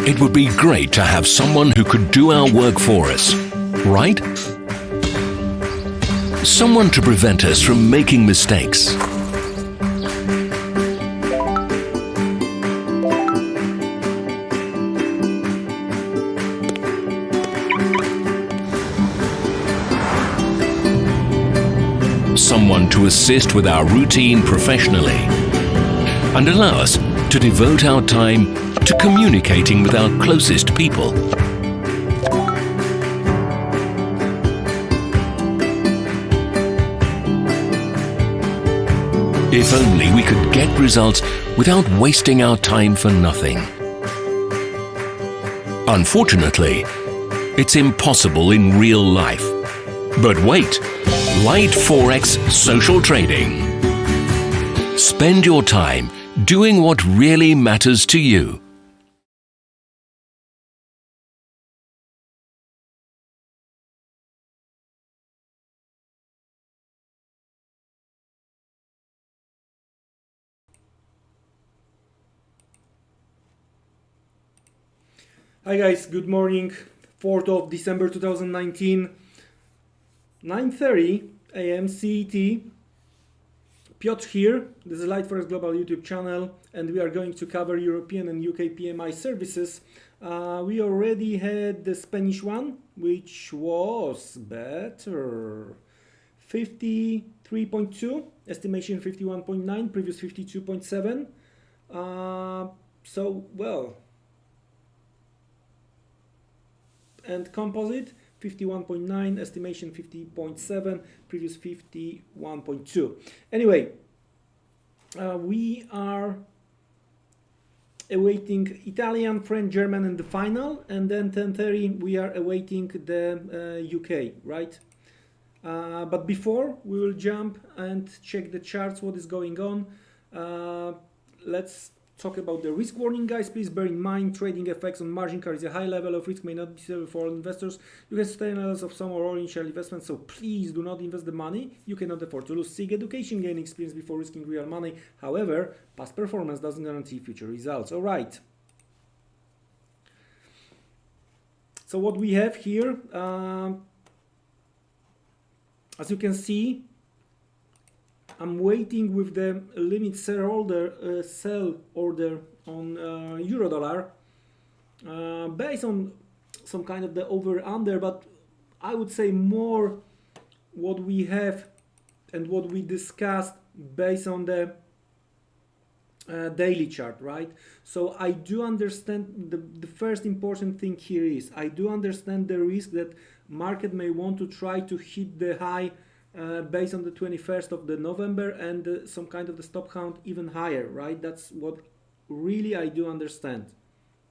It would be great to have someone who could do our work for us, right? Someone to prevent us from making mistakes. Someone to assist with our routine professionally and allow us to devote our time to communicating with our closest people. If only we could get results without wasting our time for nothing. Unfortunately, it's impossible in real life. But wait, Liteforex social trading. Spend your time doing what really matters to you. Hi guys, good morning. 4th of December 2019, 9:30 a.m. CET. Piotr here. This is Liteforex Global YouTube channel, and we are going to cover European and UKPMI services. We already had the Spanish one, which was better. 53.2, estimation 51.9, previous 52.7. So, well. And composite 51.9, estimation 50.7, previous 51.2. Anyway, we are awaiting Italian, French, German in the final, and then 10:30 we are awaiting the UK, right? But before we will jump and check the charts, what is going on. Let's talk about the risk warning, guys. Please bear in mind trading effects on margin carries a high level of risk, may not be suitable for all investors. You can sustain levels of some or all initial investments, so please do not invest the money you cannot afford to lose. Seek education, gain experience before risking real money. However, past performance doesn't guarantee future results. All right. So what we have here, as you can see, I'm waiting with the limit sell order on euro dollar based on some kind of the over under, but I would say more what we have and what we discussed based on the daily chart, right? So I do understand the first important thing here is I do understand the risk that market may want to try to hit the high based on the 21st of the November and some kind of the stop count even higher, right? That's what really I do understand,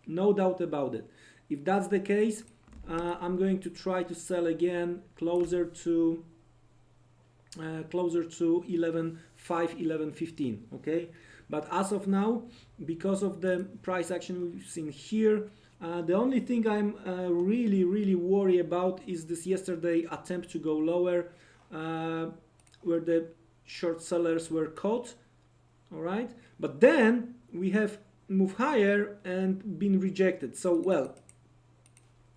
no doubt about it. If that's the case, I'm going to try to sell again closer to 11.5, 11.15, okay? But as of now, because of the price action we've seen here, the only thing I'm really worried about is this yesterday attempt to go lower, where the short sellers were caught. All right, but then we have moved higher and been rejected. So, well,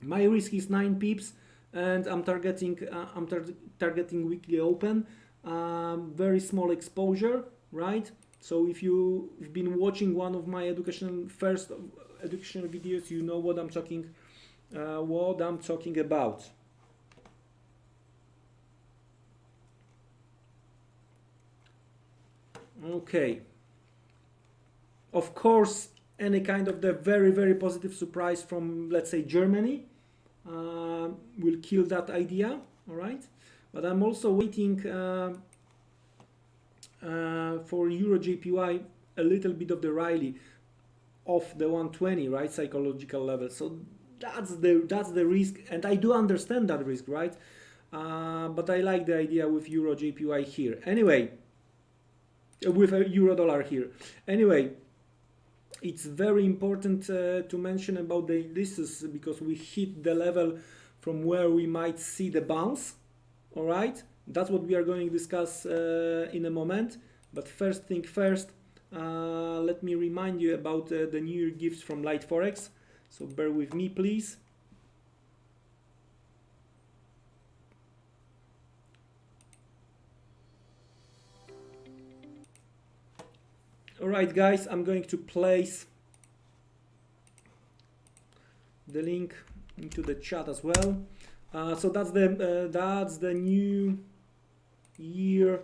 my risk is 9 pips, and I'm targeting weekly open, very small exposure, right? So if you've been watching one of my educational videos, you know what I'm talking about. Okay. Of course, any kind of the very positive surprise from, let's say, Germany will kill that idea. All right. But I'm also waiting for Eurojpy a little bit of the rally of the 120, right, psychological level. So that's the risk, and I do understand that risk, right? But I like the idea with Eurojpy here. Anyway, with a euro dollar here. Anyway, it's very important to mention about the indices because we hit the level from where we might see the bounce. All right, that's what we are going to discuss in a moment. But first thing first, let me remind you about the New Year gifts from Liteforex. so bear with me, please. All right, guys, I'm going to place the link into the chat as well. So that's the new year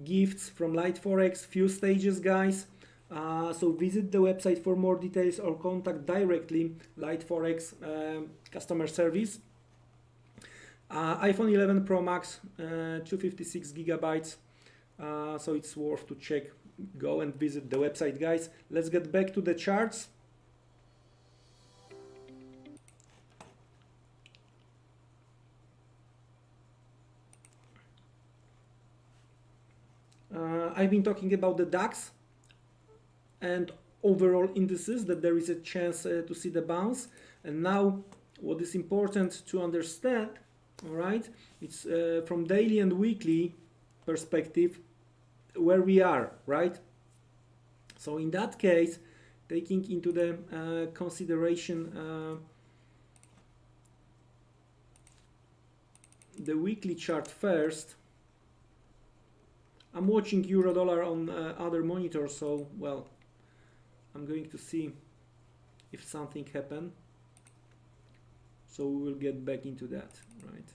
gifts from Liteforex. Few stages, guys. So visit the website for more details or contact directly Liteforex customer service. iPhone 11 Pro Max, 256 gigabytes. So it's worth to check. Go and visit the website, guys. Let's get back to the charts. I've been talking about the DAX and overall indices, that there is a chance to see the bounce. And now what is important to understand, all right, it's from daily and weekly perspective where we are, right? So in that case, taking into the consideration the weekly chart first, I'm watching euro dollar on other monitors, so well, I'm going to see if something happened. So we will get back into that, right?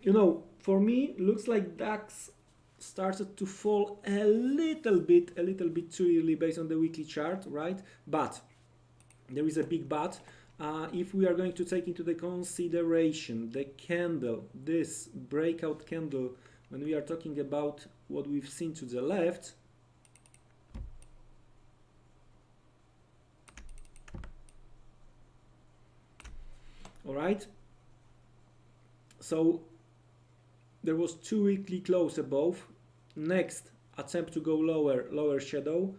You know, for me, looks like DAX started to fall a little bit too early based on the weekly chart, right? But there is a big but. If we are going to take into the consideration the candle, this breakout candle, when we are talking about what we've seen to the left, all right, so there was 2 weekly close above. Next attempt to go lower shadow,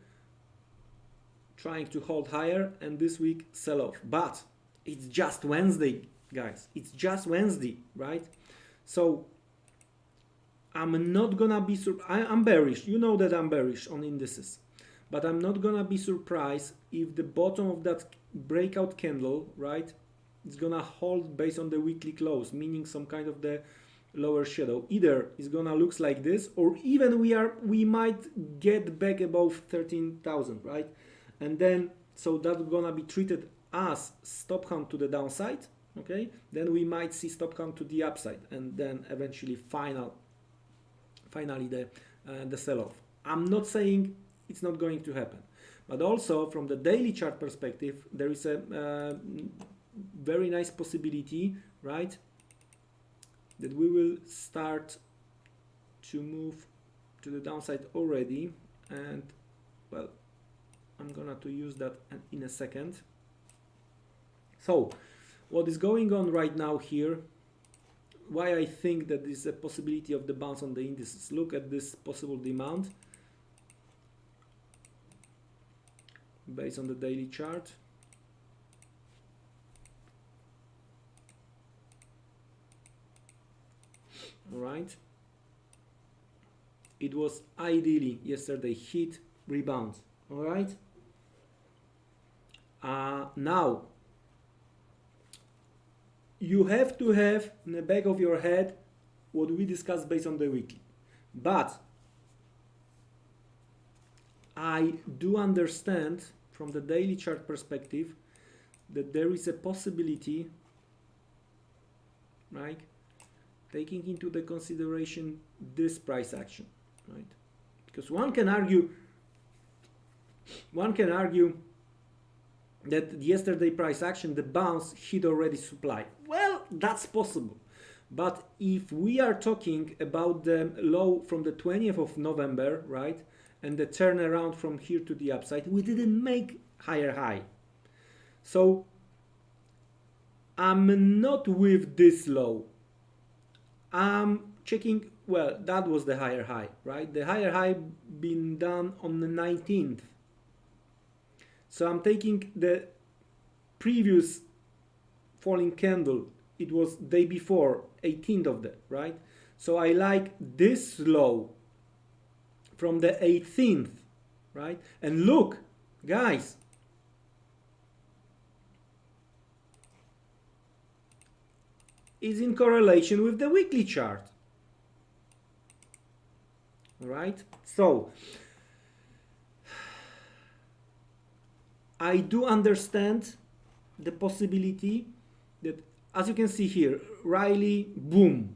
trying to hold higher, and this week sell off. But it's just Wednesday, guys. It's just Wednesday, right? So I'm not gonna be I'm bearish. You know that I'm bearish on indices, but I'm not gonna be surprised if the bottom of that breakout candle, right, is gonna hold based on the weekly close, meaning some kind of the lower shadow. Either it's gonna look like this, or even we might get back above 13,000, right? And then so that's gonna be treated as stop count to the downside, okay? Then we might see stop count to the upside, and then eventually finally the sell-off. I'm not saying it's not going to happen, but also from the daily chart perspective, there is a very nice possibility, right, that we will start to move to the downside already. And well, I'm gonna to use that in a second. So what is going on right now here, why I think that there is a possibility of the bounce on the indices. Look at this possible demand based on the daily chart. All right, it was ideally yesterday hit, rebound. All right, now you have to have in the back of your head what we discussed based on the weekly, but I do understand from the daily chart perspective that there is a possibility, right, taking into the consideration this price action, right? Because one can argue that yesterday price action, the bounce hit already supply. Well, that's possible. But if we are talking about the low from the 20th of November, right, and the turnaround from here to the upside, we didn't make higher high. So I'm not with this low. I'm checking, well, that was the higher high, right? The higher high been done on the 19th. So I'm taking the previous falling candle, it was day before, 18th of that, right? So I like this low from the 18th, right? And look, guys, is in correlation with the weekly chart. Right? So I do understand the possibility that, as you can see here, Riley, boom.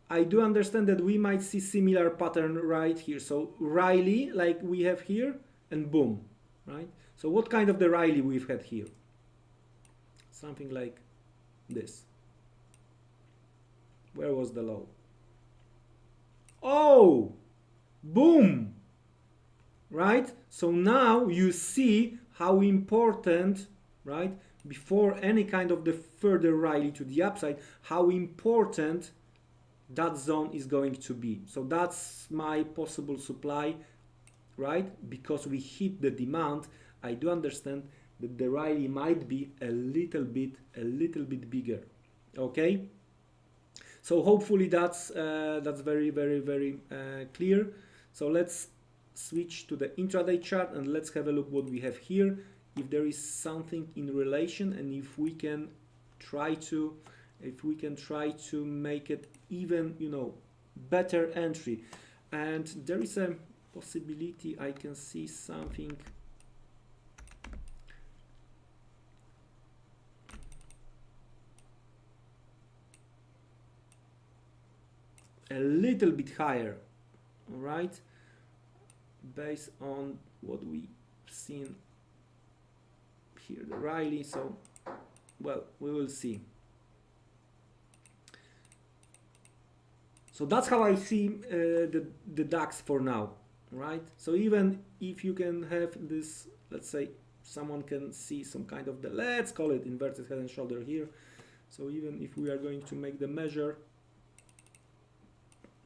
I do understand that we might see similar pattern right here. So Riley, like we have here, and boom, right? So what kind of the Riley we've had here? Something like this. Where was the low? Oh, boom, right? So now you see how important, right, before any kind of the further rally to the upside, how important that zone is going to be. So that's my possible supply, right? Because we hit the demand, I do understand that the rally might be a little bit bigger, okay? So hopefully that's very clear. So let's switch to the intraday chart and let's have a look what we have here. If there is something in relation, and if we can try to make it even, you know, better entry. And there is a possibility I can see something. A little bit higher, all right, based on what we've seen here, the rally. So, well, we will see. So that's how I see the DAX for now, right? So even if you can have this, let's say someone can see some kind of the, let's call it inverted head and shoulder here. So even if we are going to make the measure,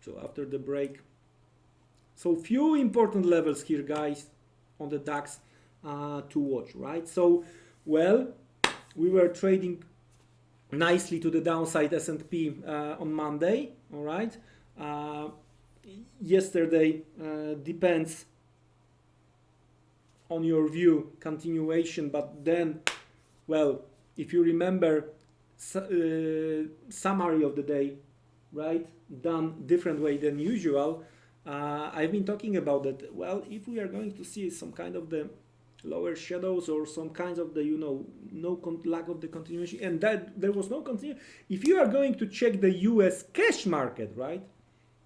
so after the break, so few important levels here, guys, on the DAX to watch, right? So, well, we were trading nicely to the downside S&P on Monday, all right? Yesterday depends on your view, continuation, but then, well, if you remember, summary of the day, right, done different way than usual. I've been talking about that. Well, if we are going to see some kind of the lower shadows or some kinds of the, you know, lack of the continuation, and that there was no continuation. If you are going to check the US cash market, right,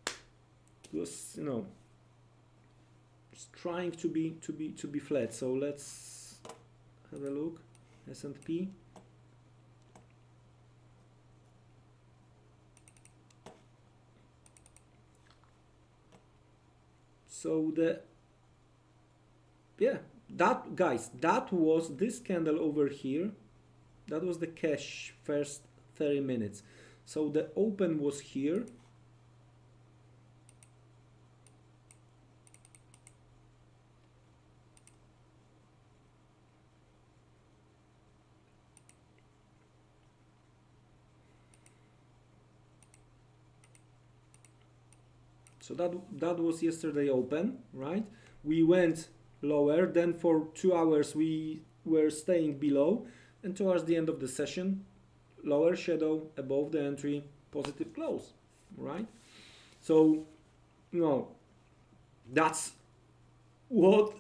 it was, you know, just trying to be flat. So let's have a look. S&P. So that, guys, that was this candle over here. That was the cash first 30 minutes. So the open was here. So that was yesterday open, right? We went lower, then for 2 hours we were staying below, and towards the end of the session, lower shadow above the entry, positive close, right? So, you know, that's what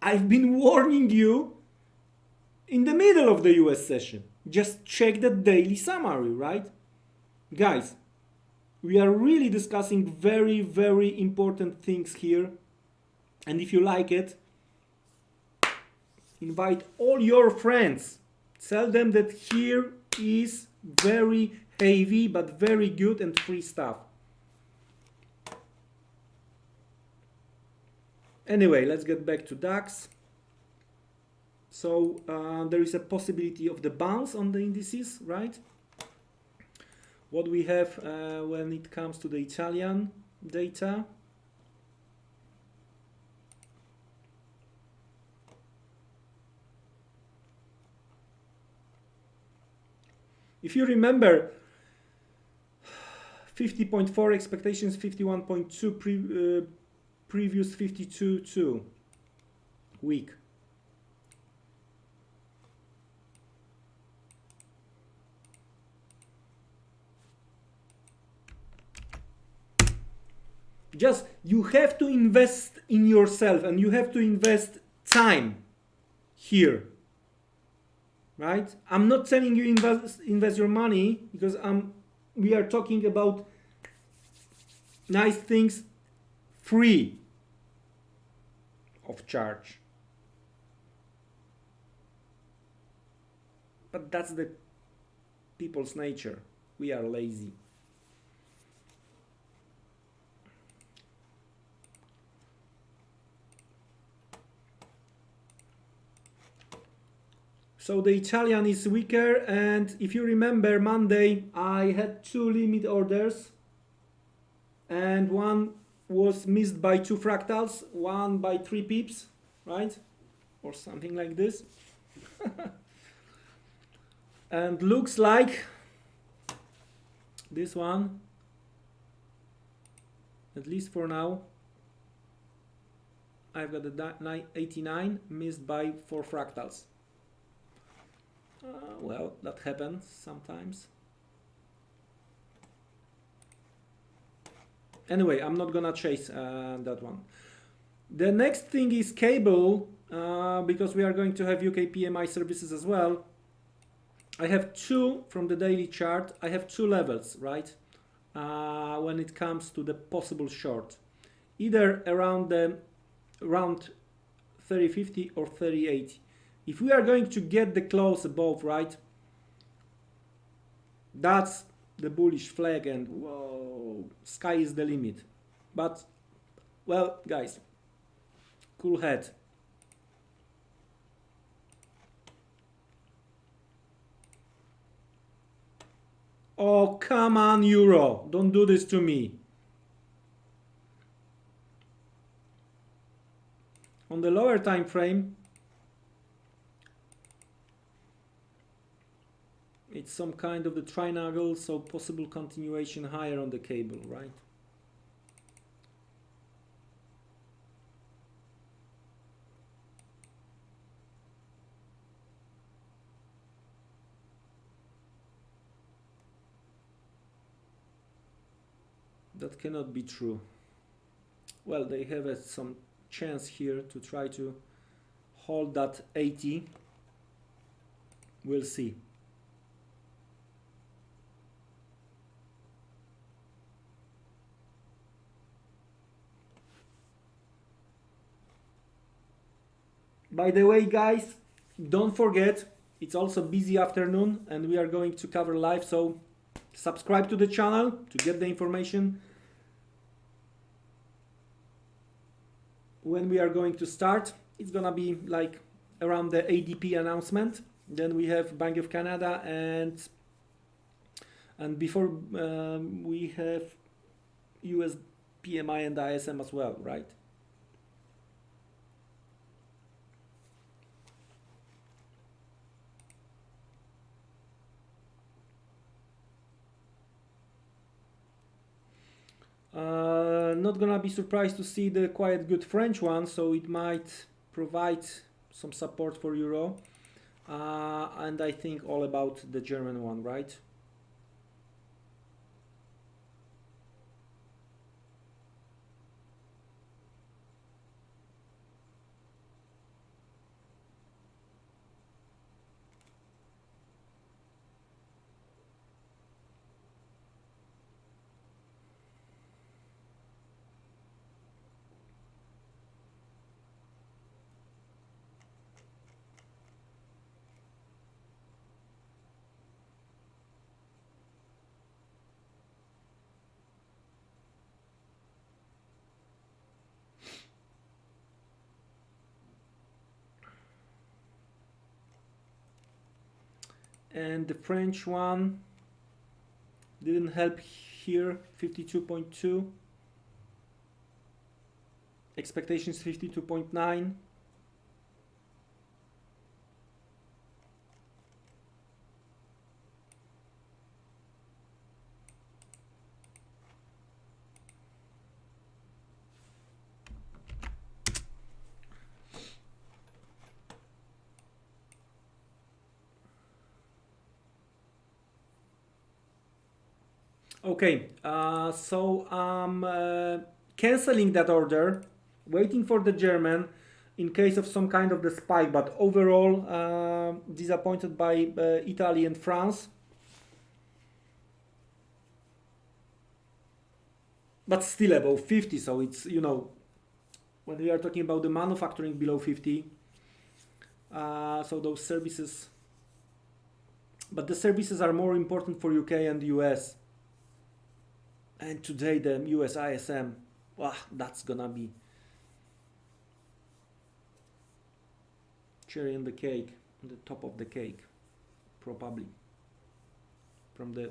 I've been warning you in the middle of the US session. Just check the daily summary, right? Guys, we are really discussing very important things here, and if you like it, invite all your friends. Tell them that here is very heavy but very good and free stuff. Anyway, let's get back to DAX. So there is a possibility of the bounce on the indices, right? What we have when it comes to the Italian data. If you remember, 50.4 expectations, 51.2 previous 52.2 week. Just, you have to invest in yourself and you have to invest time here, right? I'm not telling you invest your money, because we are talking about nice things free of charge. But that's the people's nature. We are lazy. So the Italian is weaker, and if you remember Monday, I had 2 limit orders, and one was missed by 2 fractals, one by 3 pips, right? Or something like this. And looks like this one, at least for now, I've got the 89 missed by 4 fractals. Well, that happens sometimes. Anyway, I'm not gonna chase that one. The next thing is cable, because we are going to have UKPMI services as well. I have 2 from the daily chart. I have 2 levels, right? When it comes to the possible short, either around 30.50 or 30.80. If we are going to get the close above, right, that's the bullish flag, and whoa, sky is the limit. But, well, guys, cool head. Oh, come on, Euro, don't do this to me. On the lower time frame, it's some kind of the triangle, so possible continuation higher on the cable, right? That cannot be true. Well, they have some chance here to try to hold that 80. We'll see. By the way, guys, don't forget, it's also busy afternoon and we are going to cover live, so subscribe to the channel to get the information when we are going to start. It's gonna be like around the ADP announcement. Then we have Bank of Canada, and before we have US PMI and ISM as well, right? Not gonna be surprised to see the quite good French one, so it might provide some support for Euro. And I think all about the German one, right? And the French one didn't help here, 52.2. Expectations 52.9. Okay, so I'm canceling that order, waiting for the German in case of some kind of the spike, but overall disappointed by Italy and France. But still above 50, so it's, you know, when we are talking about the manufacturing below 50, so those services, but the services are more important for UK and US. And today the US ISM, wow, that's gonna be cherry on the cake, on the top of the cake, probably. From the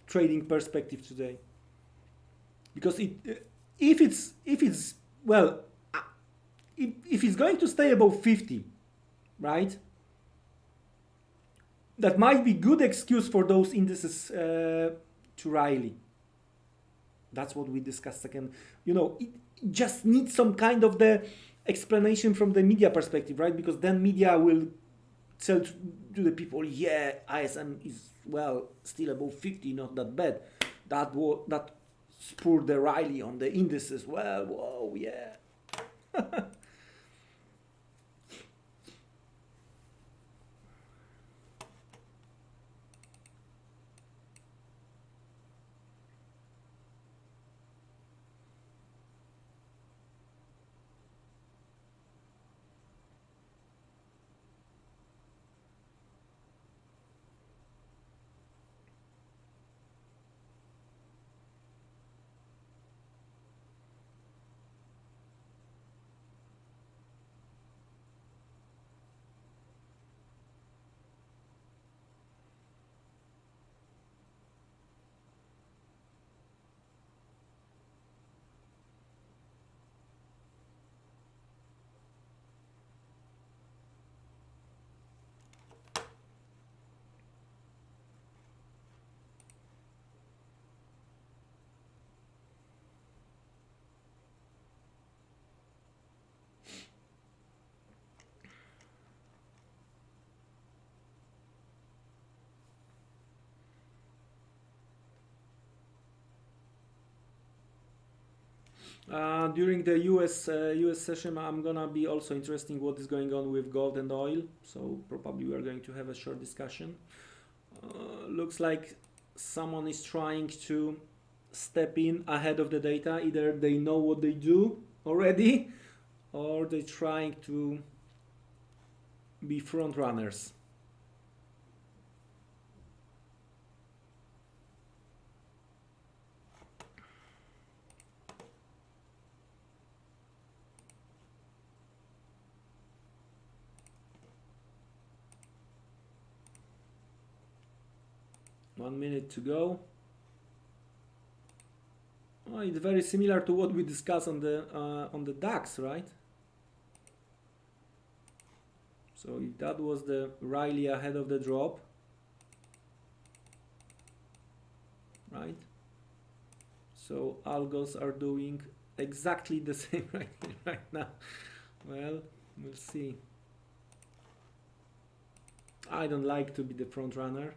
trading perspective today, because if it's well, if it's going to stay above 50, right? That might be good excuse for those indices to rally. That's what we discussed second. You know, it just needs some kind of the explanation from the media perspective, right? Because then media will tell to the people, yeah, ISM is, well, still above 50, not that bad. That spurred the rally on the indices. Well, whoa, yeah. During the US session, I'm gonna be also interesting what is going on with gold and oil. So probably we are going to have a short discussion. Looks like someone is trying to step in ahead of the data. Either they know what they do already, or they're trying to be front runners. One minute to go. Oh, it's very similar to what we discussed on the DAX, right? So if that was the rally ahead of the drop, right? So algos are doing exactly the same right now. Well, we'll see. I don't like to be the front runner.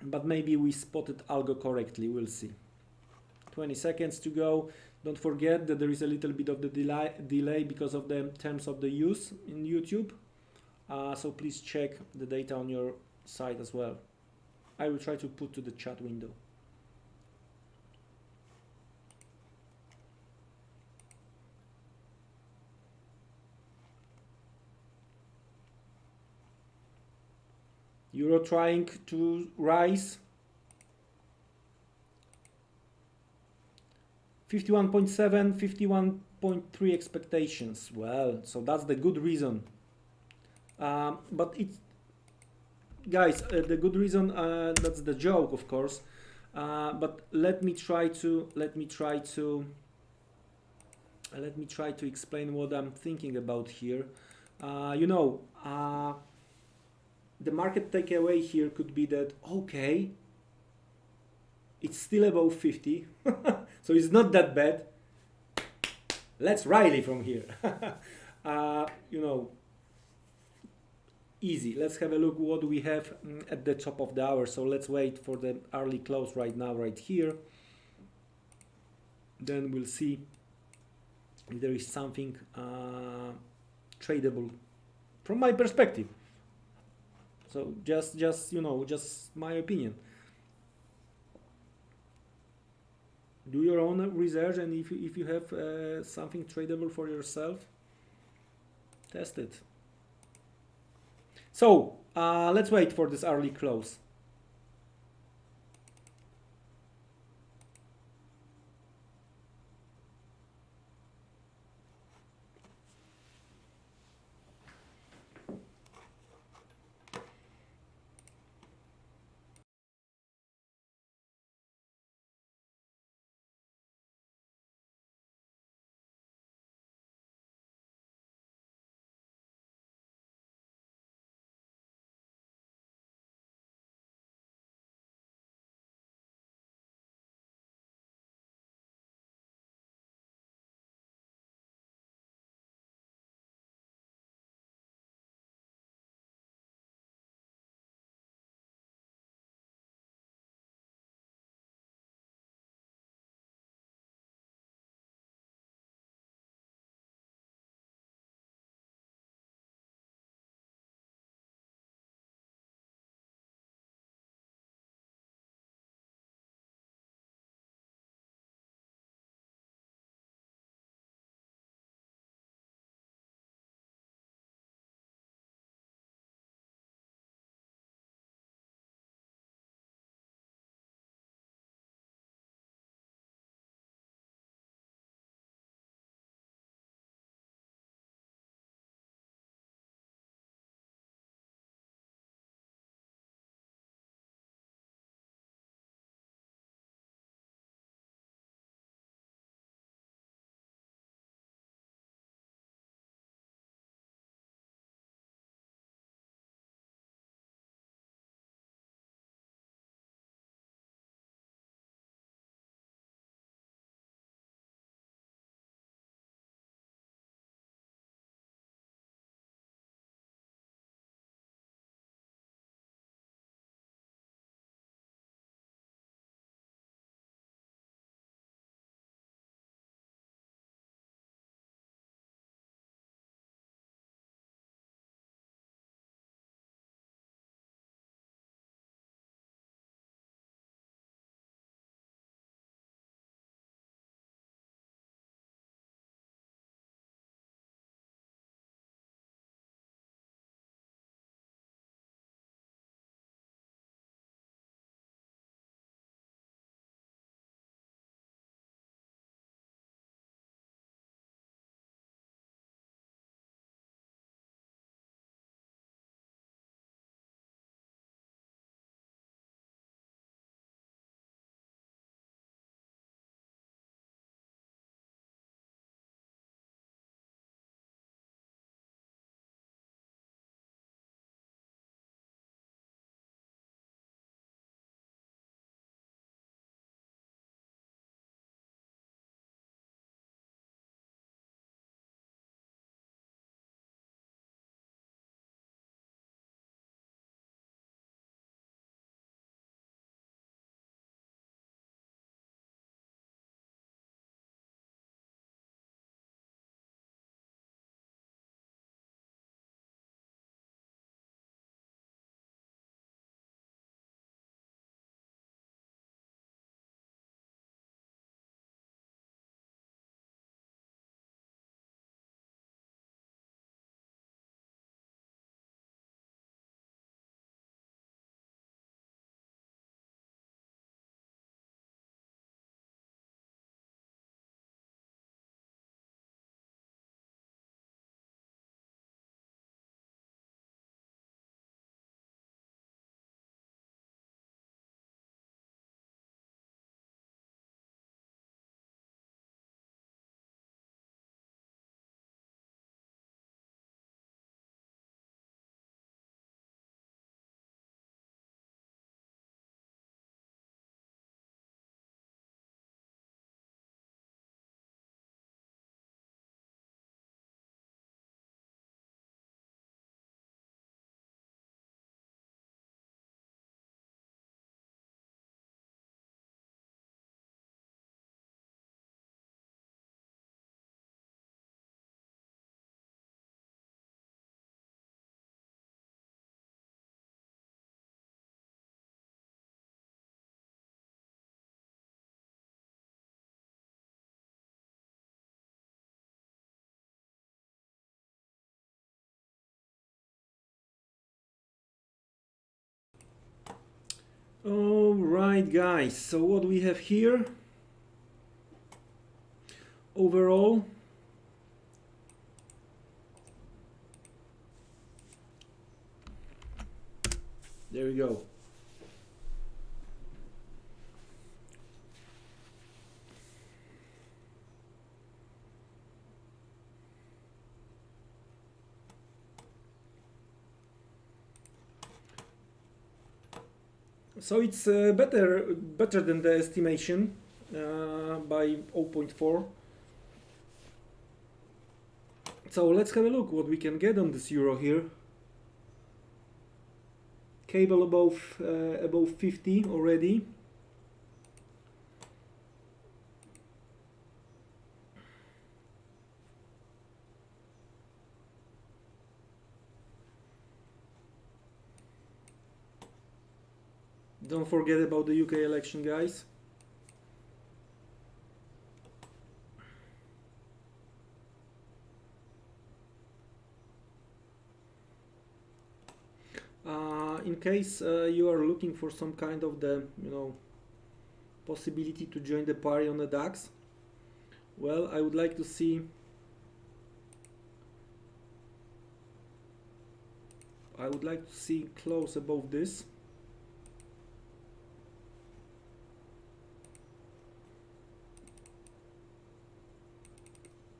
But maybe we spotted algo correctly, we'll see. 20 seconds to go. Don't forget that there is a little bit of the delay because of the terms of the use in YouTube. So please check the data on your side as well. I will try to put to the chat window. Euro trying to rise. 51.7, 51.3 expectations. Well, so that's the good reason. But it's, guys, the good reason, that's the joke, of course. But let me try to explain what I'm thinking about here. You know, the market takeaway here could be that, okay, it's still above 50, so it's not that bad. let's rally from here. You know, easy. Let's have a look what we have at the top of the hour. So let's wait for the early close right now, right here. Then we'll see if there is something tradable from my perspective. So just you know, just my opinion. Do your own research, and if you have something tradable for yourself, test it. So let's wait for this early close. All right, guys, so what we have here overall, there you go. So it's better than the estimation by 0.4. So let's have a look what we can get on this euro here. Cable above 50 already. Don't forget about the UK election, guys. In case you are looking for some kind of the possibility to join the party on the DAX, well, I would like to see close above this.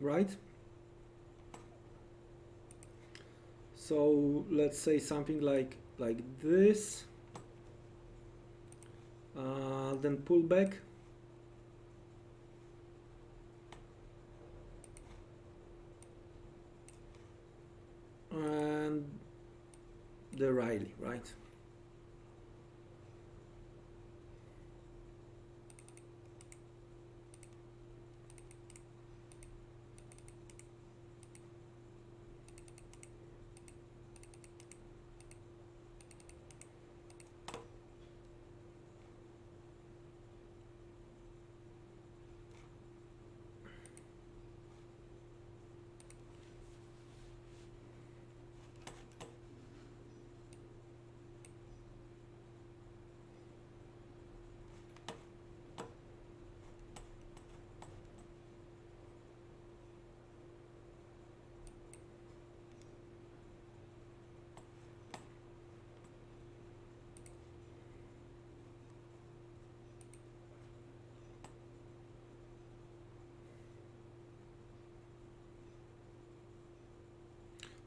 Right? So let's say something like this, then pull back, and the rally, right?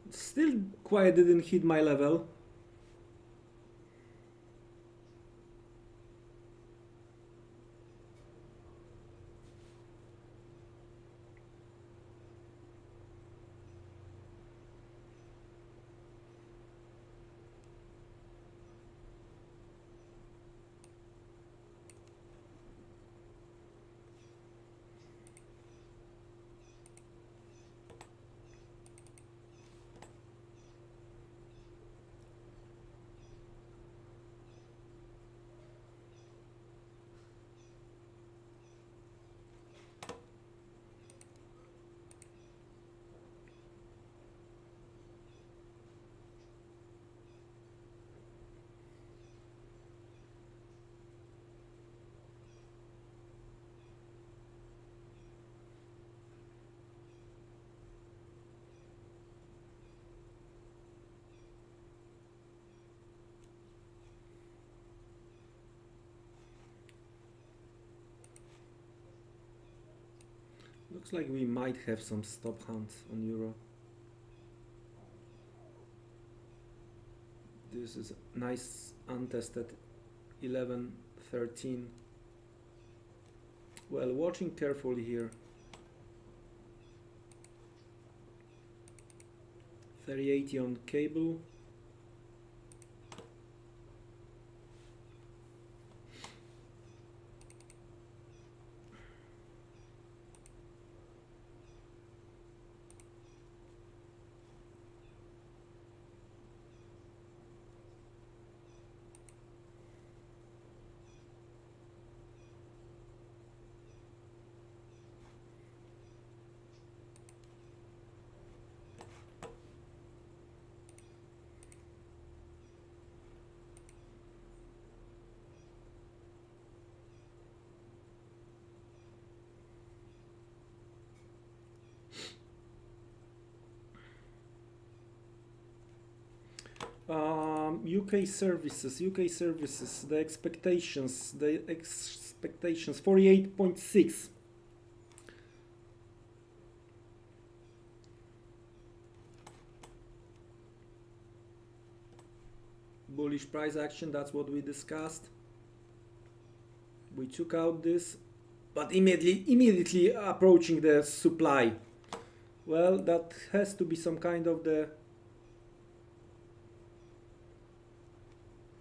Still quite didn't hit my level. Looks like we might have some stop hunts on euro. This is nice untested 11.13. Well, watching carefully here. 3080 on cable. UK services, the expectations 48.6. Bullish price action, that's what we discussed. We took out this, but immediately approaching the supply. Well, that has to be some kind of the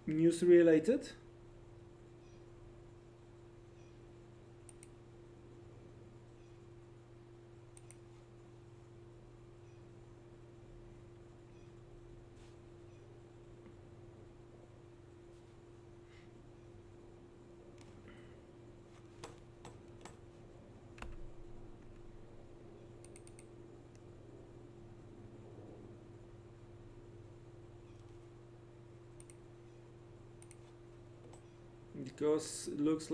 news related. Because looks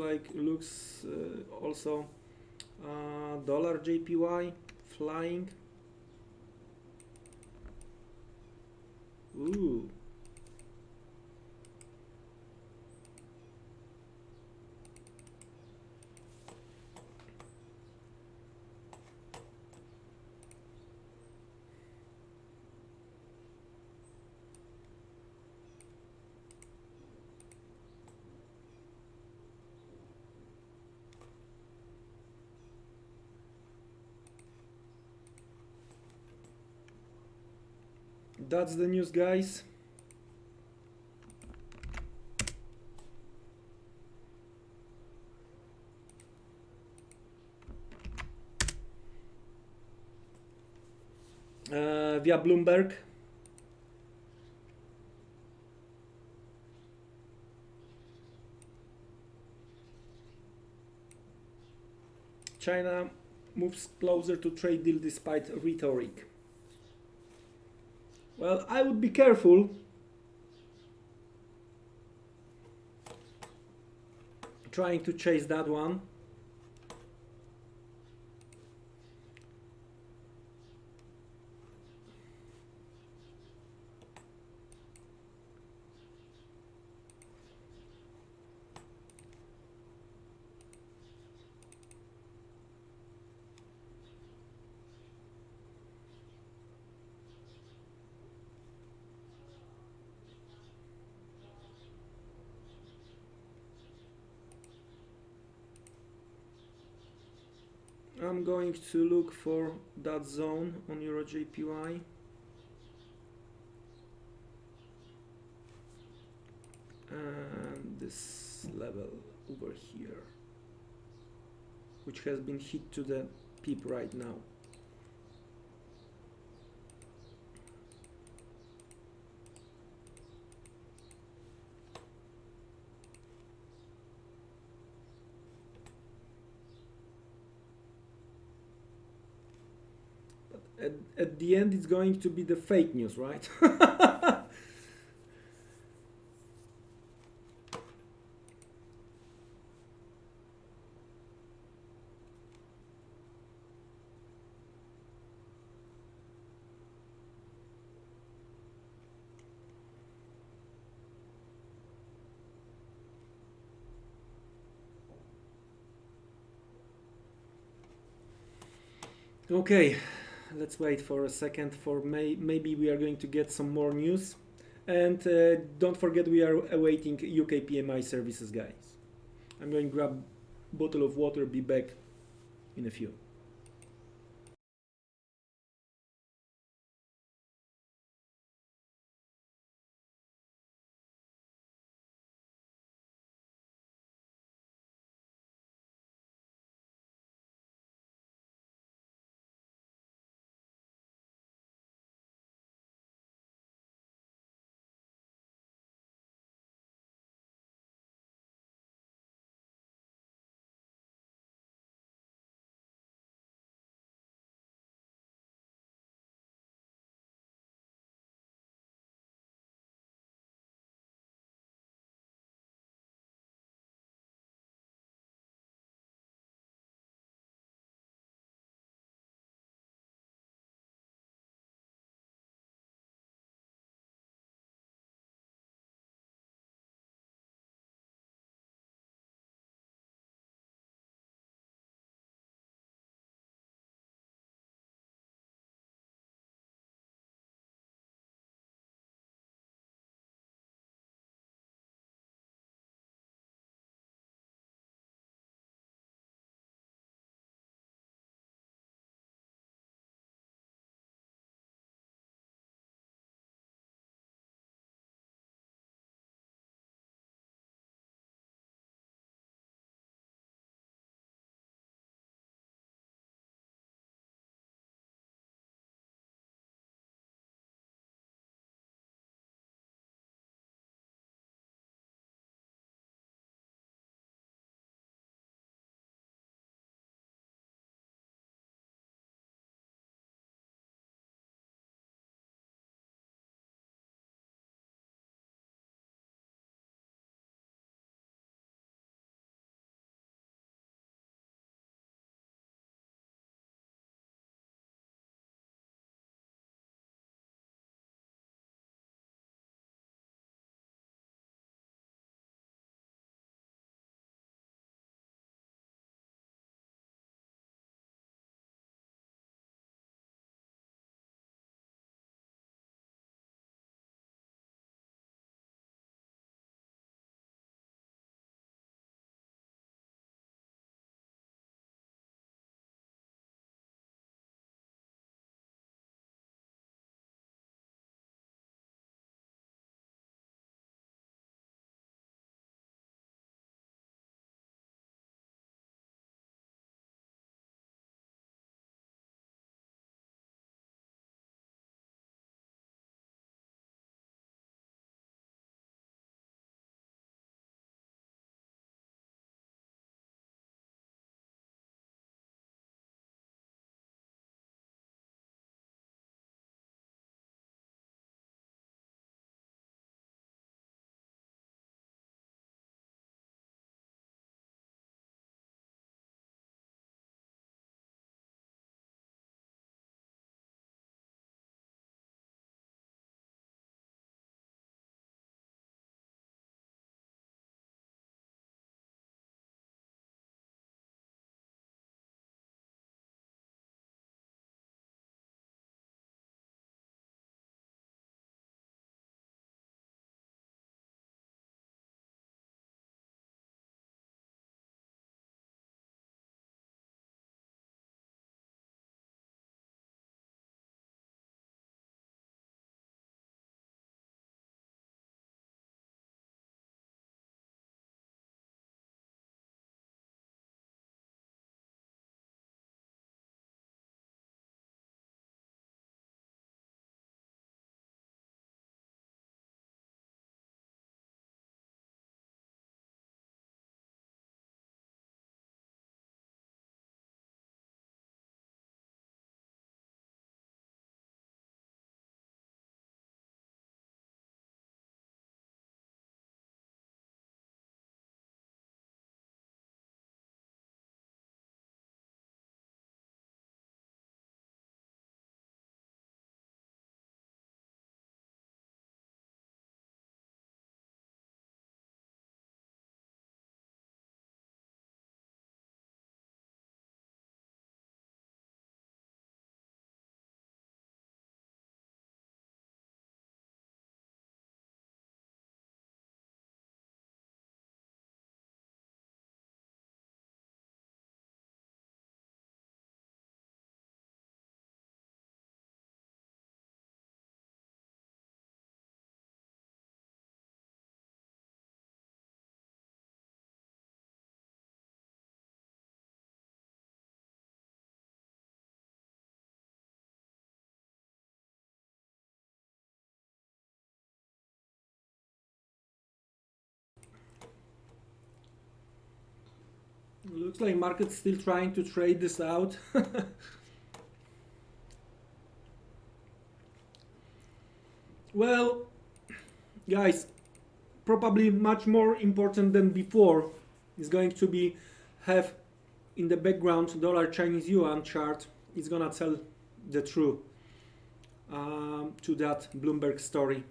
also dollar JPY flying. Ooh. That's the news, guys. Via Bloomberg. China moves closer to trade deal despite rhetoric. Well, I would be careful. Trying to chase that one. I'm going to look for that zone on Eurojpy. And this level over here, which has been hit to the pip right now. At the end, it's going to be the fake news, right? Okay, let's wait for a second for maybe we are going to get some more news. And don't forget, we are awaiting UKPMI services, guys. I'm going to grab a bottle of water, be back in a few. Looks like market's still trying to trade this out. Well, guys, probably much more important than before is going to be have in the background dollar Chinese yuan chart. It's gonna tell the truth to that Bloomberg story.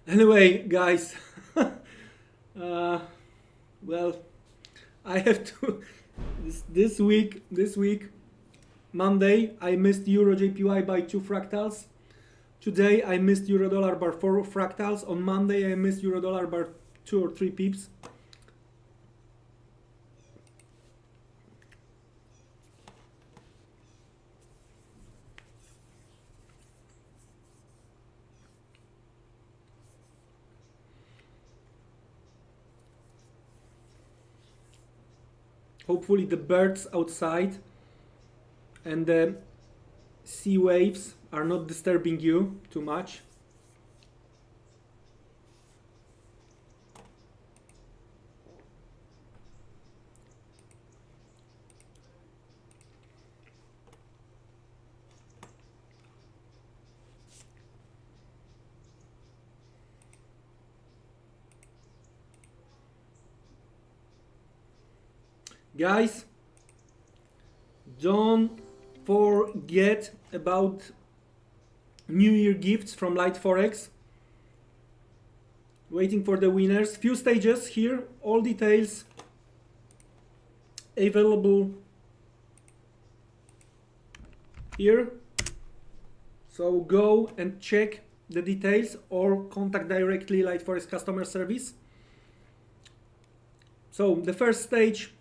Anyway, guys, well, I have to this week Monday I missed Eurojpy by 2 fractals. Today I missed Eurodollar by 4 fractals. On Monday I missed Eurodollar by 2 or 3 pips. Hopefully the birds outside and the sea waves are not disturbing you too much. Guys, don't forget about New Year gifts from Liteforex. Waiting for the winners. Few stages here, all details available here. So go and check the details or contact directly Liteforex customer service. So the first stage,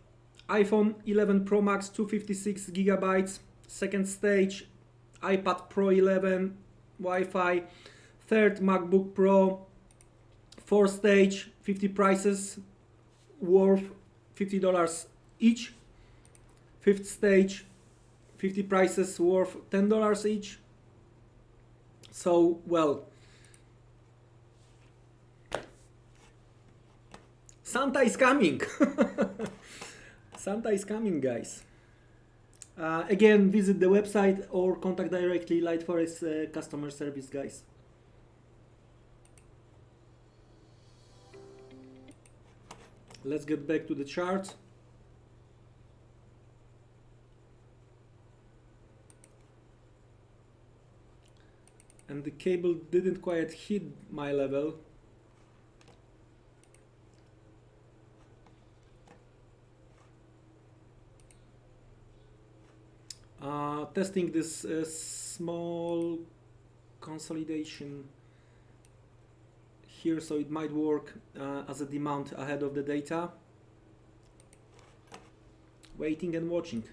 iPhone 11 Pro Max 256 gigabytes. Second stage, iPad Pro 11 Wi-Fi. Third, MacBook Pro. Fourth stage, 50 prices worth $50 each. Fifth stage, 50 prices worth $10 each. So, well, Santa is coming. Santa is coming, guys. Again, visit the website or contact directly Liteforex customer service, guys. Let's get back to the chart. And the cable didn't quite hit my level. Testing this small consolidation here, so it might work as a demand ahead of the data. Waiting and watching.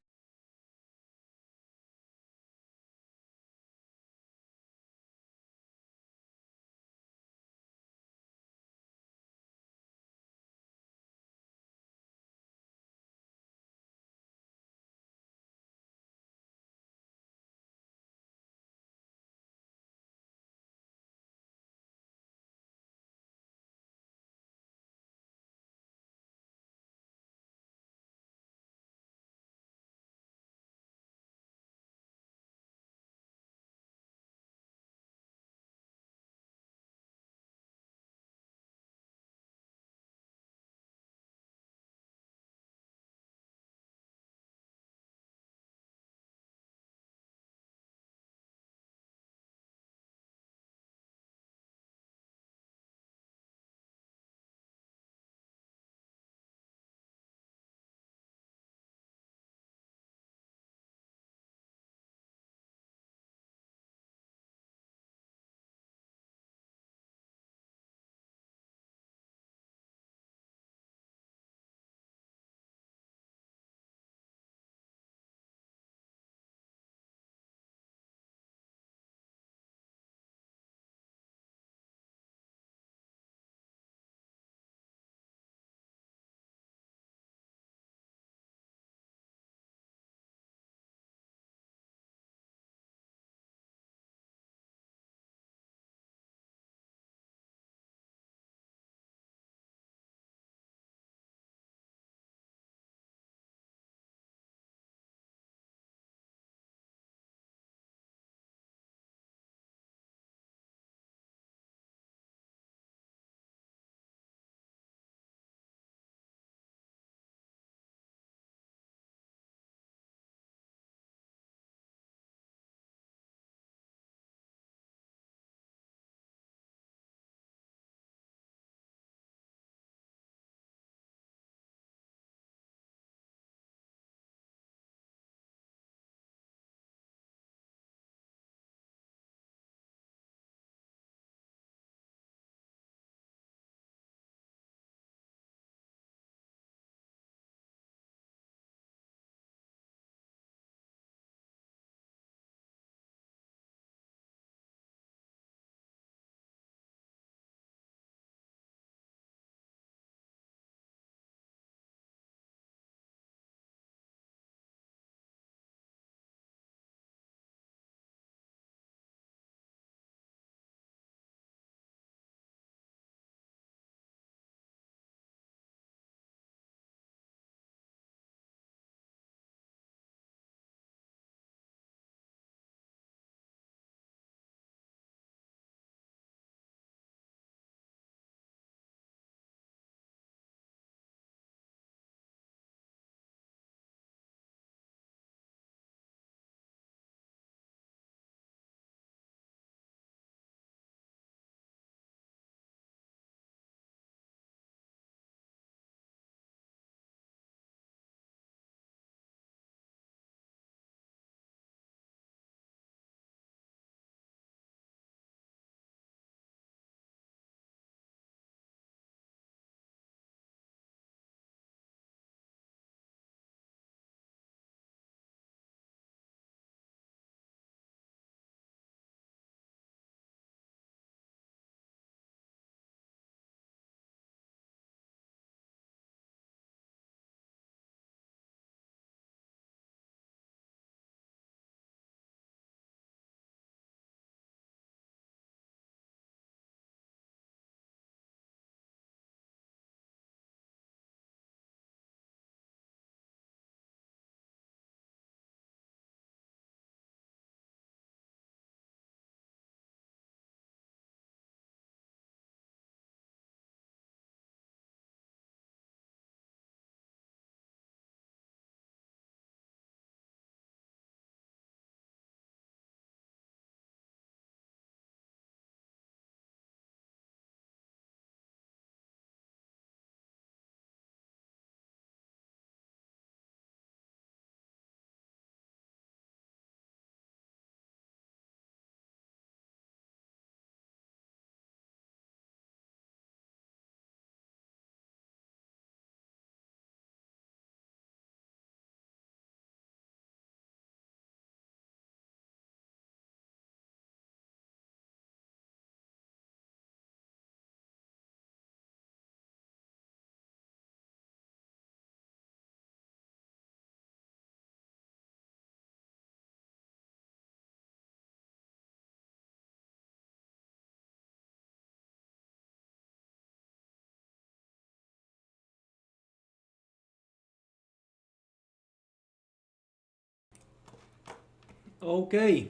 Okay,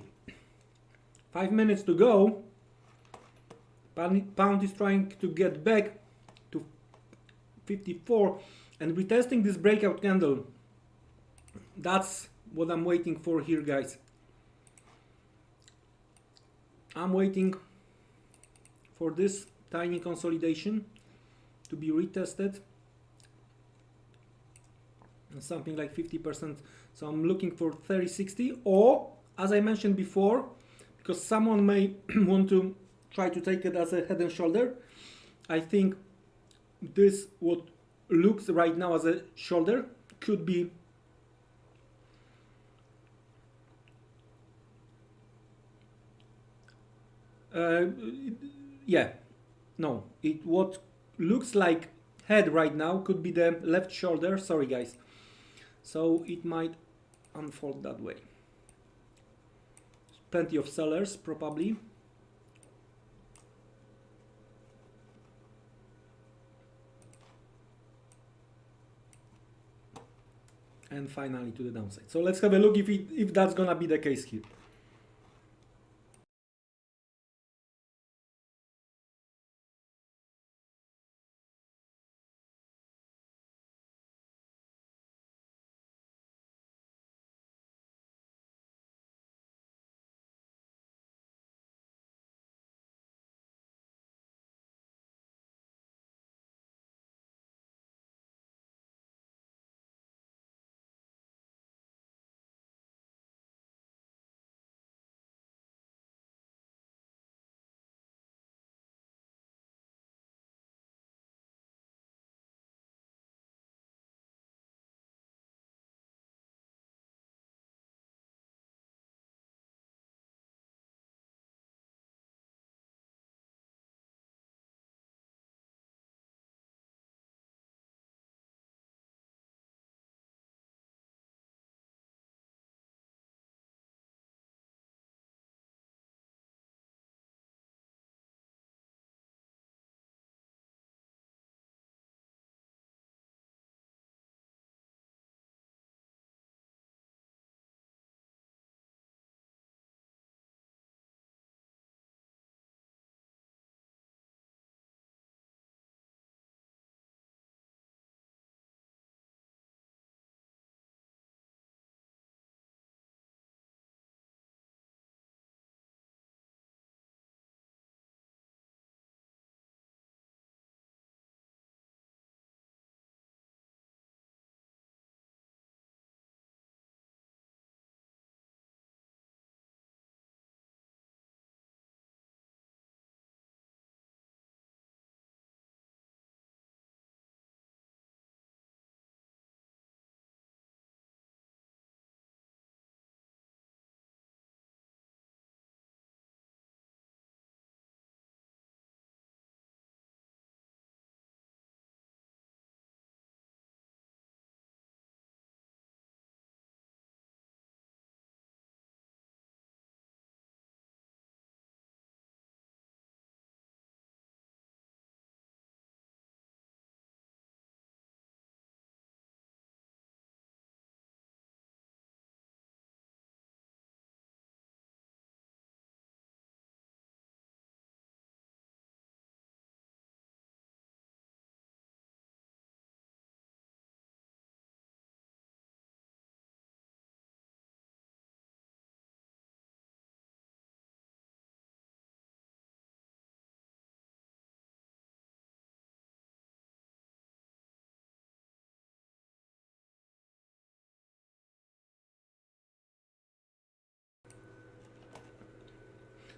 5 minutes to go. Pound is trying to get back to 54 and retesting this breakout candle. That's what I'm waiting for here, guys. I'm waiting for this tiny consolidation to be retested, and something like 50%. So I'm looking for 3060, or as I mentioned before, because someone may want to try to take it as a head and shoulder, I think this what looks right now as a shoulder could be what looks like head right now could be the left shoulder. Sorry guys, so it might unfold that way. Plenty of sellers probably. And finally to the downside. So let's have a look if that's gonna be the case here.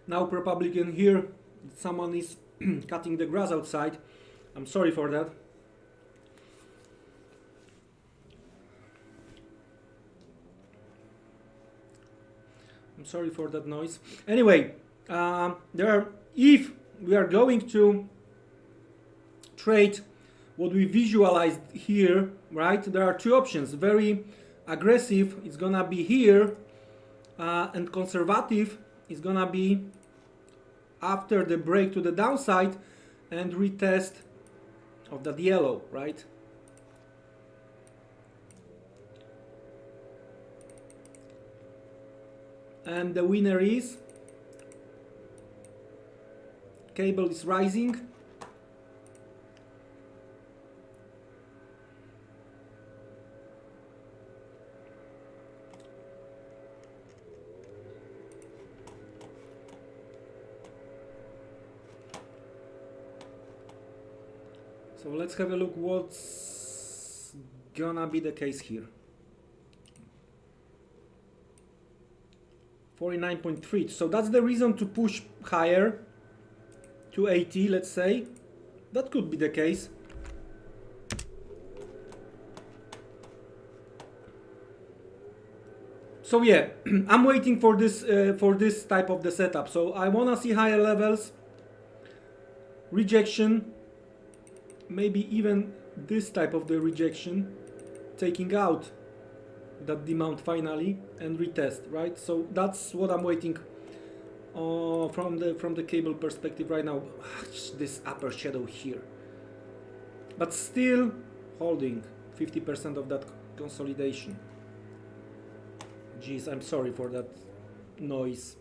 Now probably you can hear someone is cutting the grass outside. I'm sorry for that. I'm sorry for that noise. Anyway, if we are going to trade what we visualized here, right? There are two options. Very aggressive is gonna be here, and conservative is gonna be after the break to the downside and retest of that yellow, right? and the winner is cable is rising. So let's have a look what's gonna be the case here. 49.3. So that's the reason to push higher to 80, let's say. That could be the case. So yeah, I'm waiting for this type of the setup. So I wanna see higher levels, rejection, maybe even this type of the rejection, taking out that demand finally and retest, right? So that's what I'm waiting from the cable perspective right now. This upper shadow here, but still holding 50% of that consolidation. Geez, I'm sorry for that noise.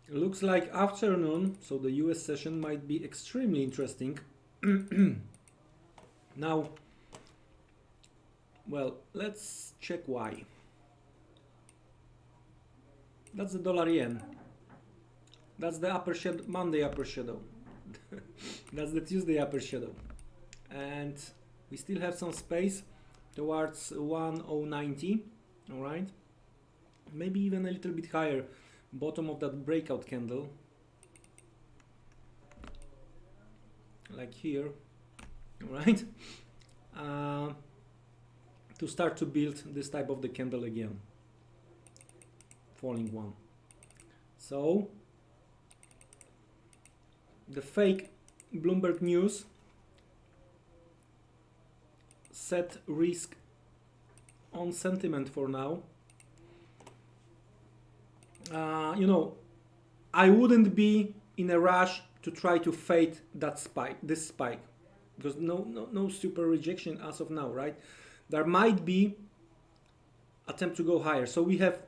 Looks like afternoon, so the US session might be extremely interesting. Now, well, let's check why. That's the dollar yen. That's the upper shadow, Monday upper shadow. That's the Tuesday upper shadow. And we still have some space towards 1090, all right? Maybe even a little bit higher, bottom of that breakout candle. like here, right? To start to build this type of the candle again, falling one. So the fake Bloomberg news set risk on sentiment for now. You know, I wouldn't be in a rush to try to fade that spike, this spike, because no super rejection as of now, right? There might be attempt to go higher. So we have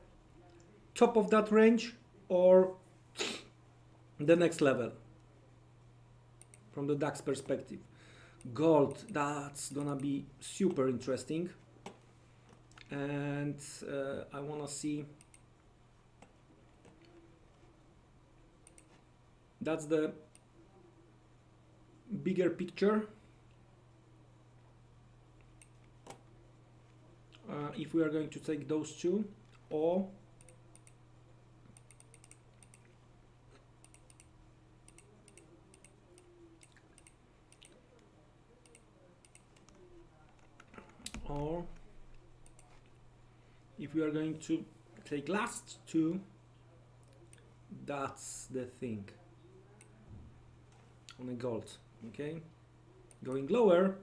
top of that range or the next level from the DAX perspective. Gold, that's gonna be super interesting. And I wanna see, that's the bigger picture. If we are going to take those two, or if we are going to take last two, that's the thing on the gold. Okay, going lower,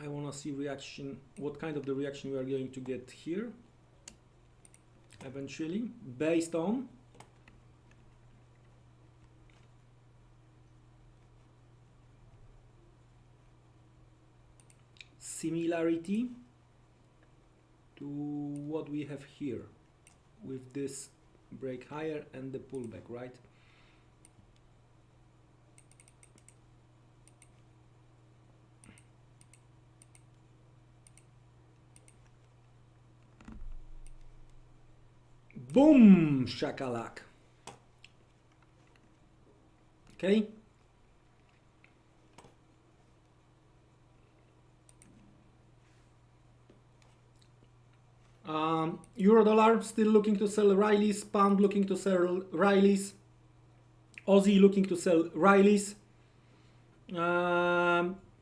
I want to see reaction, what kind of the reaction we are going to get here eventually, based on similarity to what we have here with this break higher and the pullback, right? Boom, shakalak. Okay. Euro dollar still looking to sell Rileys, pound looking to sell Rileys, Aussie looking to sell Rileys,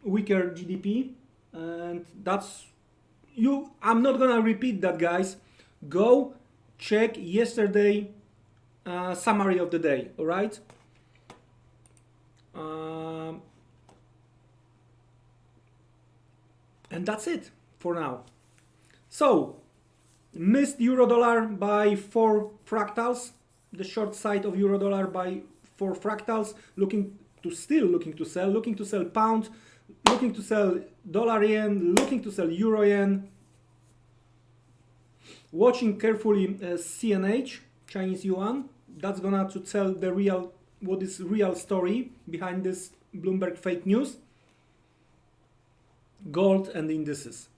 weaker GDP, and that's you. I'm not gonna repeat that, guys. Go check yesterday summary of the day. All right. And that's it for now. So missed euro dollar by 4 fractals, the short side of euro dollar by 4 fractals, still looking to sell pound, looking to sell dollar yen, looking to sell euro yen. Watching carefully CNH, Chinese yuan, that's gonna to tell the real, what is real story behind this Bloomberg fake news. Gold and indices.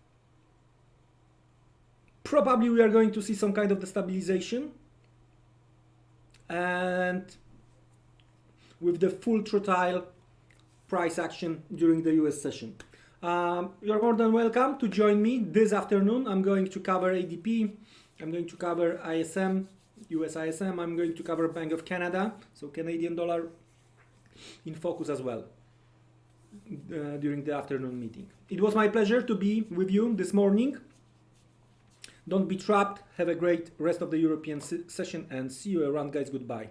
Probably we are going to see some kind of destabilization, and with the full throttle price action during the US session. You're more than welcome to join me this afternoon. I'm going to cover ADP, I'm going to cover ISM, US ISM, I'm going to cover Bank of Canada, so Canadian dollar in focus as well during the afternoon meeting. It was my pleasure to be with you this morning. Don't be trapped. Have a great rest of the European session and see you around, guys. Goodbye.